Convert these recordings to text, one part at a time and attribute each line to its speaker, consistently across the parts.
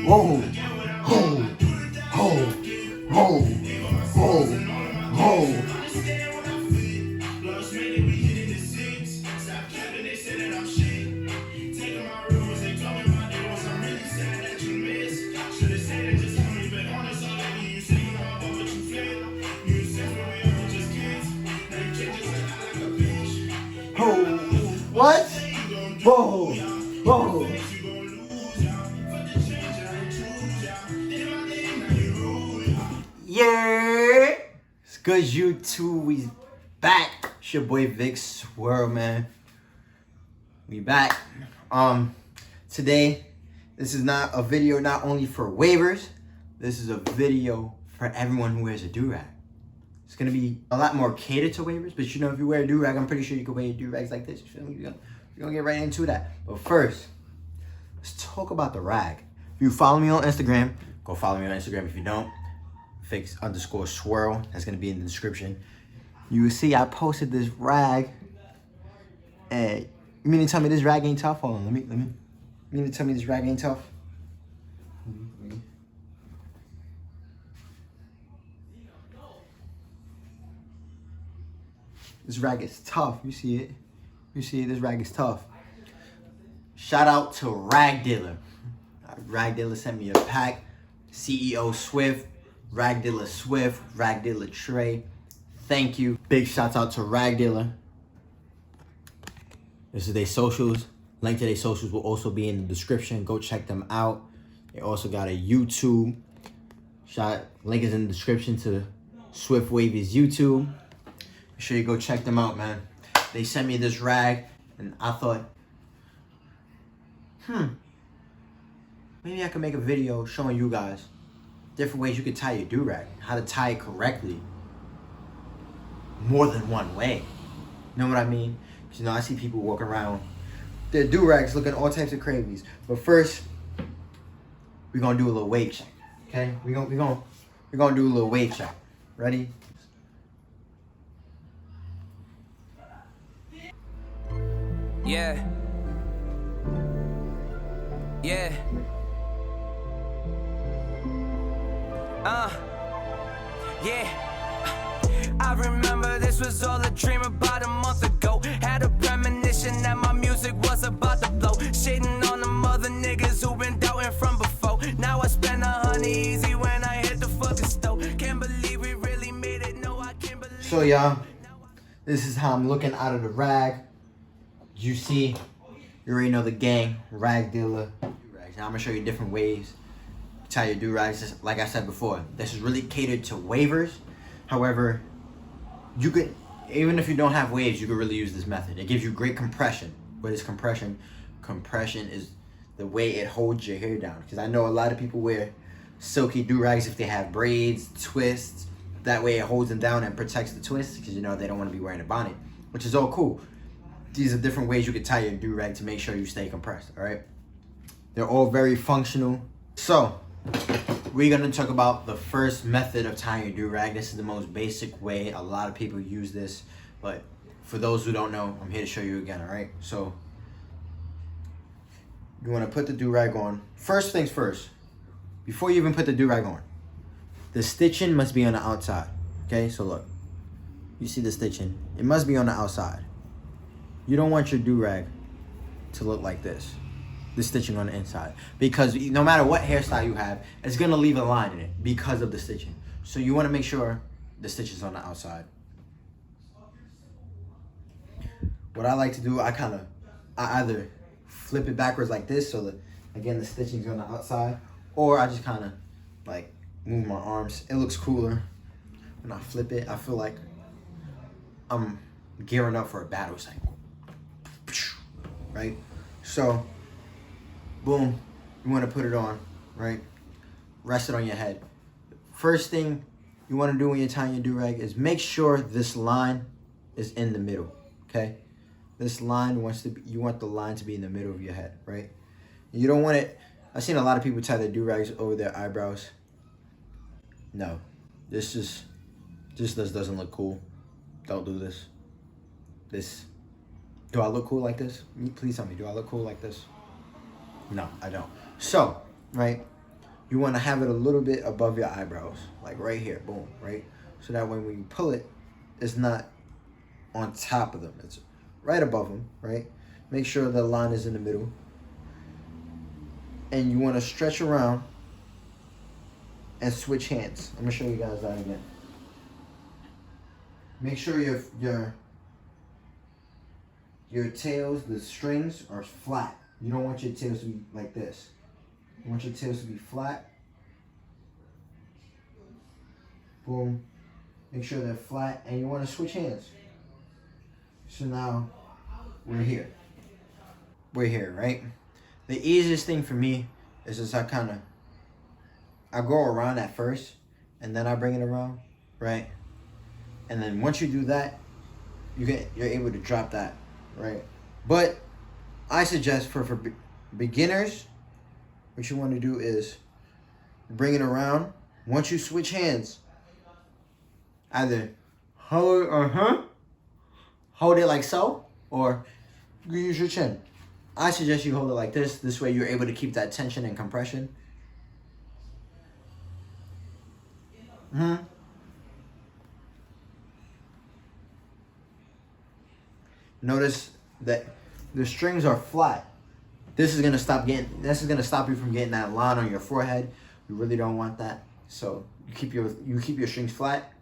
Speaker 1: Whoa. Ho. Ho. Ho. Ho. Ho. Ho. What? Whoa. Whoa. Yeah. It's good YouTube. We back. It's your boy Vic Swirl, man. We back. Today, this is not a video not only for waivers. This is a video for everyone who wears a durag. It's gonna be a lot more catered to waivers, but you know, if you wear a durag, I'm pretty sure you can wear durags like this. You feel me? We're gonna get right into that. But first, let's talk about the rag. If you follow me on Instagram, go follow me on Instagram. If you don't, fix_swirl. That's gonna be in the description. You will see I posted this rag. And you mean to tell me this rag ain't tough? Hold on, let me. You mean to tell me this rag ain't tough? This rag is tough. You see it? You see it? This rag is tough. Shout out to Rag Dealer. Rag Dealer sent me a pack. CEO Swift, Rag Dealer Swift, Rag Dealer Trey. Thank you. Big shouts out to Rag Dealer. This is their socials. Link to their socials will also be in the description. Go check them out. They also got a YouTube. Link is in the description to Swift Wavy's YouTube. Make sure you go check them out, man. They sent me this rag, and I thought, maybe I could make a video showing you guys different ways you could tie your durag, how to tie it correctly, more than one way. You know what I mean? Because, you know, I see people walking around their durags looking all types of crazies. But first, we're gonna do a little wave check. Okay? We're gonna do a little wave check. Ready?
Speaker 2: Yeah. Yeah. Yeah. I remember this was all a dream about a month ago. Had a premonition that my music was about to blow. Shitting on the mother niggas who been doubting from before. Now I spend 100 easy when I hit the fucking stove. Can't believe we really made it. No, I can't believe.
Speaker 1: So y'all, this is how I'm looking out of the rag. You see, you already know the gang, Rag Dealer. Now I'm gonna show you different ways to tie your durags. Just like I said before, this is really catered to waivers. However, you could, even if you don't have waves, you could really use this method. It gives you great compression. What is compression? Compression is the way it holds your hair down. Because I know a lot of people wear silky durags if they have braids, twists. That way it holds them down and protects the twists, because you know they don't want to be wearing a bonnet, which is all cool. These are different ways you could tie your durag to make sure you stay compressed, all right? They're all very functional. So, we're gonna talk about the first method of tying your durag. This is the most basic way. A lot of people use this, but for those who don't know, I'm here to show you again, all right? So, you wanna put the durag on. First things first, before you even put the durag on, the stitching must be on the outside, okay? So look, you see the stitching. It must be on the outside. You don't want your durag to look like this, the stitching on the inside, because no matter what hairstyle you have, it's gonna leave a line in it because of the stitching. So you wanna make sure the stitch is on the outside. What I like to do, I either flip it backwards like this, so that, again, the stitching's on the outside, or I just kind of like move my arms. It looks cooler when I flip it. I feel like I'm gearing up for a battle. It's like, right? So, boom, you want to put it on, right? Rest it on your head. First thing you want to do when you're tying your durag is make sure this line is in the middle, okay? This line you want the line to be in the middle of your head, right? You don't want it. I've seen a lot of people tie their durags over their eyebrows. No, this doesn't look cool. Don't do this. Do I look cool like this? Please tell me, do I look cool like this? No, I don't. So, right, you want to have it a little bit above your eyebrows, like right here, boom, right? So that way when you pull it, it's not on top of them. It's right above them, right? Make sure the line is in the middle. And you want to stretch around and switch hands. I'm gonna show you guys that again. Make sure your tails, the strings are flat. You don't want your tails to be like this. You want your tails to be flat. Boom. Make sure they're flat, and you want to switch hands. So now we're here. We're here, right? The easiest thing for me is just I go around at first, and then I bring it around, right? And then once you do that, you're able to drop that, right? But I suggest for beginners, what you want to do is bring it around. Once you switch hands, either hold it like so, or you use your chin. I suggest you hold it like this. This way you're able to keep that tension and compression. Notice that the strings are flat. This is gonna stop you from getting that line on your forehead. You really don't want that. So you keep your strings flat.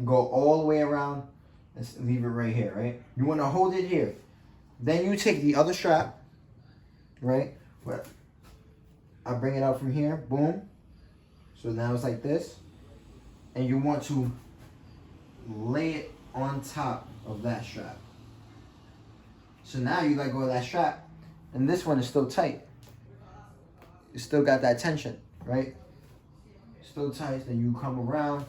Speaker 1: Go all the way around. Let's leave it right here, right? You want to hold it here. Then you take the other strap, right? Where I bring it out from here, boom. So now it's like this. And you want to lay it on top of that strap. So now you let go of that strap, and this one is still tight. You still got that tension, right? Still tight. Then you come around,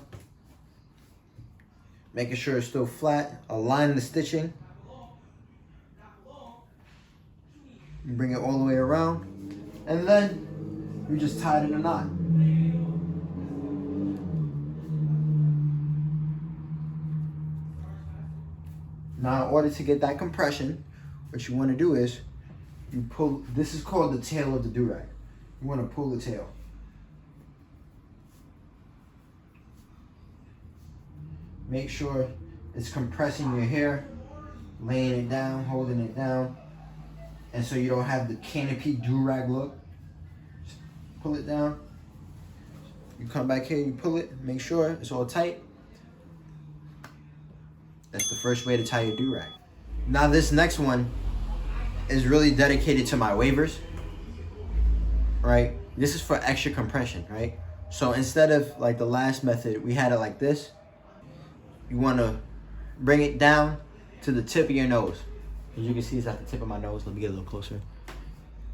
Speaker 1: making sure it's still flat. Align the stitching. You bring it all the way around, and then you just tie it in a knot. Now, in order to get that compression, what you want to do is you pull. This is called the tail of the durag. You want to pull the tail. Make sure it's compressing your hair, laying it down, holding it down, and so you don't have the canopy durag look. Just pull it down. You come back here, you pull it, make sure it's all tight. That's the first way to tie your durag. Now this next one is really dedicated to my wavers, right? This is for extra compression, right? So instead of like the last method, we had it like this. You want to bring it down to the tip of your nose. As you can see, it's at the tip of my nose. Let me get a little closer.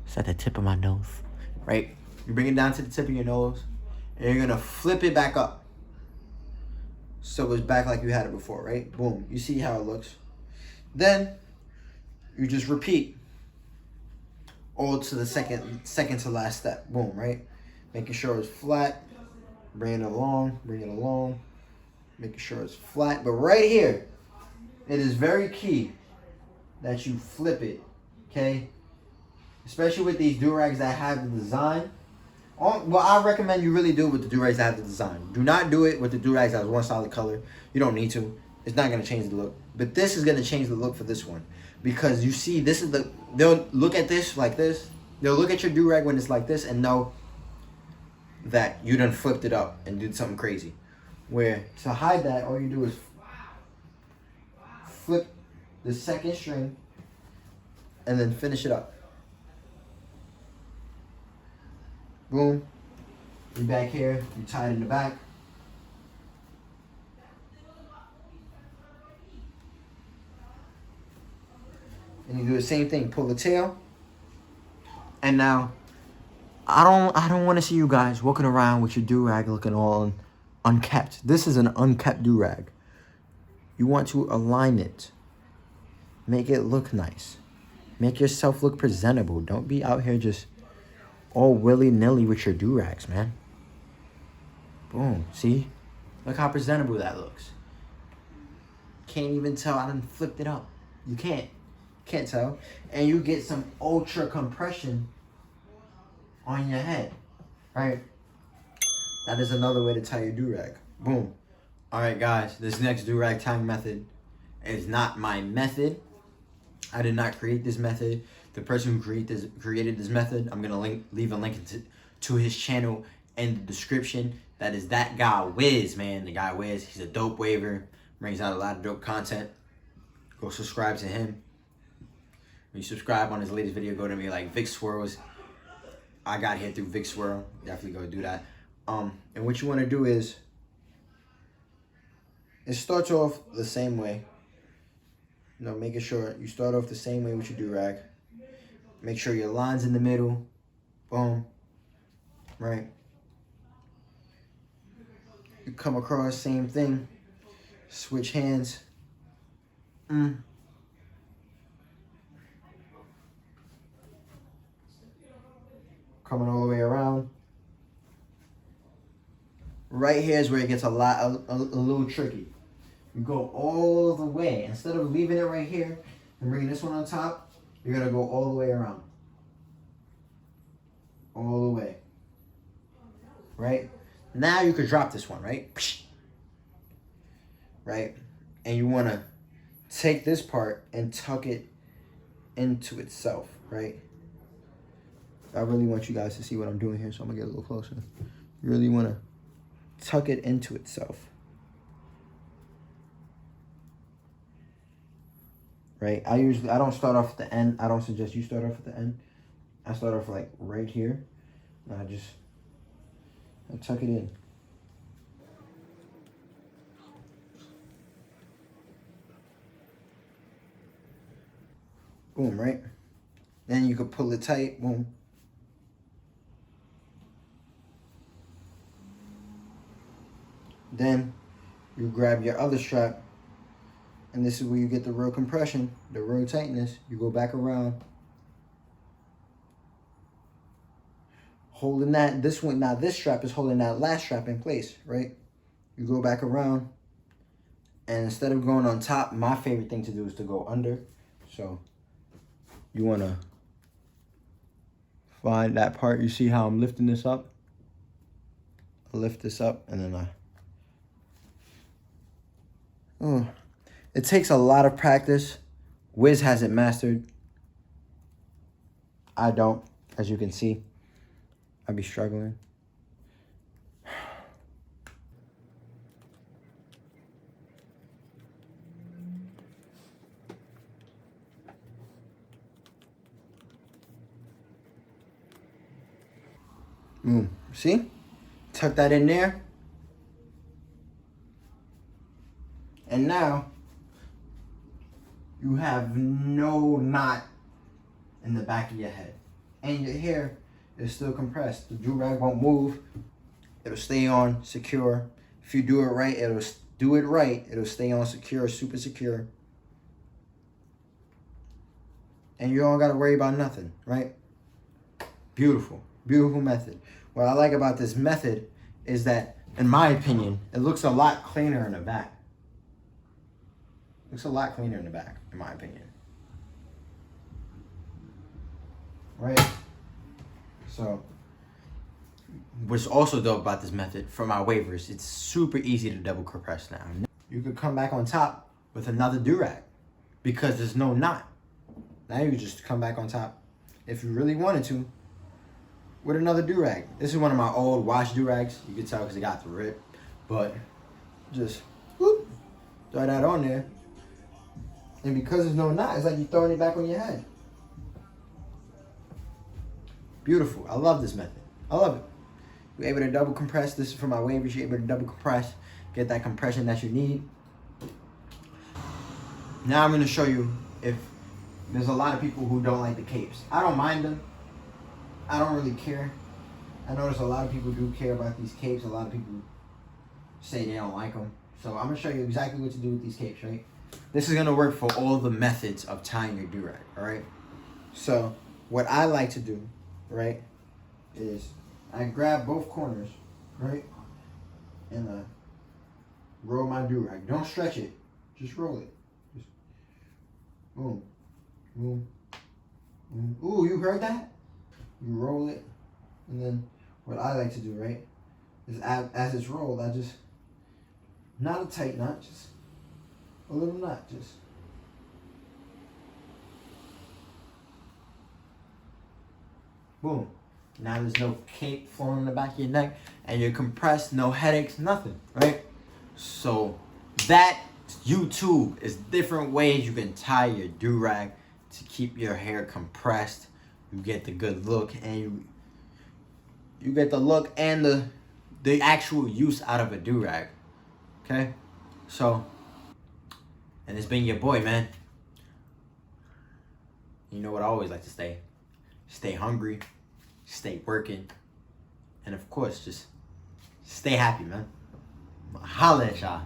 Speaker 1: It's at the tip of my nose, right? You bring it down to the tip of your nose, and you're going to flip it back up. So it's back like you had it before, right? Boom. You see how it looks. Then you just repeat all to the second to last step. Boom, right? Making sure it's flat. Bring it along. Making sure it's flat. But right here, it is very key that you flip it, okay? Especially with these durags that have the design. Well, I recommend you really do it with the durags that have the design. Do not do it with the durags that has one solid color. You don't need to. It's not going to change the look. But this is going to change the look for this one. Because you see, this is they'll look at this like this. They'll look at your durag when it's like this and know that you done flipped it up and did something crazy. Where to hide that, all you do is flip the second string and then finish it up. Boom. You back here, you tie it in the back. And you do the same thing, pull the tail. And now, I don't want to see you guys walking around with your durag looking all unkept. This is an unkept durag. You want to align it. Make it look nice. Make yourself look presentable. Don't be out here just all willy-nilly with your durags, man. Boom. See? Look how presentable that looks. Can't even tell I done flipped it up. You can't. Can't tell. And you get some ultra compression on your head, right? That is another way to tie your do-rag. Boom. All right, guys, this next do-rag tying method is not my method. I did not create this method. The person who created this method, I'm gonna leave a link to his channel in the description. That is that guy Wiz, man. The guy Wiz, he's a dope waver, brings out a lot of dope content. Go subscribe to him. When you subscribe on his latest video, go to me like Vic Swirls. I got here through Vic Swirl. Definitely go do that. And what you want to do is, it starts off the same way. You know, making sure you start off the same way with your do-rag. Make sure your line's in the middle. Boom. Right. You come across, same thing. Switch hands. Coming all the way around. Right here is where it gets a little tricky. You go all the way. Instead of leaving it right here and bringing this one on top, you're gonna go all the way around. All the way. Right? Now you could drop this one, right? Right? And you wanna take this part and tuck it into itself, right? I really want you guys to see what I'm doing here, so I'm gonna get a little closer. You really wanna tuck it into itself. Right? I don't start off at the end. I don't suggest you start off at the end. I start off like right here. And I tuck it in. Boom, right? Then you could pull it tight, boom. Then you grab your other strap, and this is where you get the real compression, the real tightness. You go back around, holding that, this one, now this strap is holding that last strap in place, right? You go back around, and instead of going on top, my favorite thing to do is to go under. So you wanna find that part. You see how I'm lifting this up? I lift this up, and then it takes a lot of practice. Wiz has it mastered. I don't, as you can see. I be struggling. See? Tuck that in there. And now you have no knot in the back of your head. And your hair is still compressed. The do-rag won't move. It'll stay on secure. If you do it right, it'll stay on secure, super secure. And you don't gotta worry about nothing, right? Beautiful, beautiful method. What I like about this method is that, in my opinion, it looks a lot cleaner in the back. Looks a lot cleaner in the back, in my opinion. Right? So, what's also dope about this method, for my wavers, it's super easy to double compress now. You could come back on top with another do-rag because there's no knot. Now you just come back on top, if you really wanted to, with another do-rag. This is one of my old wash do-rags. You can tell because it got the rip. But just whoop, throw that on there. And because there's no knot, it's like you're throwing it back on your head. Beautiful. I love this method. I love it. You're able to double compress. This is for my wavers. You're able to double compress, get that compression that you need. Now I'm going to show you if there's a lot of people who don't like the capes. I don't mind them. I don't really care. I notice a lot of people do care about these capes. A lot of people say they don't like them. So I'm going to show you exactly what to do with these capes, right? This is going to work for all the methods of tying your do-rag, all right? So what I like to do, right, is I grab both corners, right, and roll my do-rag. Don't stretch it. Just roll it. Just boom. Boom. Boom. Ooh, you heard that? You roll it, and then what I like to do, right, is as it's rolled, I just, not a tight knot, just a little knot, just. Boom. Now there's no cape flowing in the back of your neck, and you're compressed, no headaches, nothing, right? So that YouTube is different ways you can tie your do-rag to keep your hair compressed. You get the good look, and you get the look and the actual use out of a do-rag. Okay? So, and it's been your boy, man. You know what I always like to say. Stay hungry, stay working, and of course, just stay happy, man. Holla at y'all.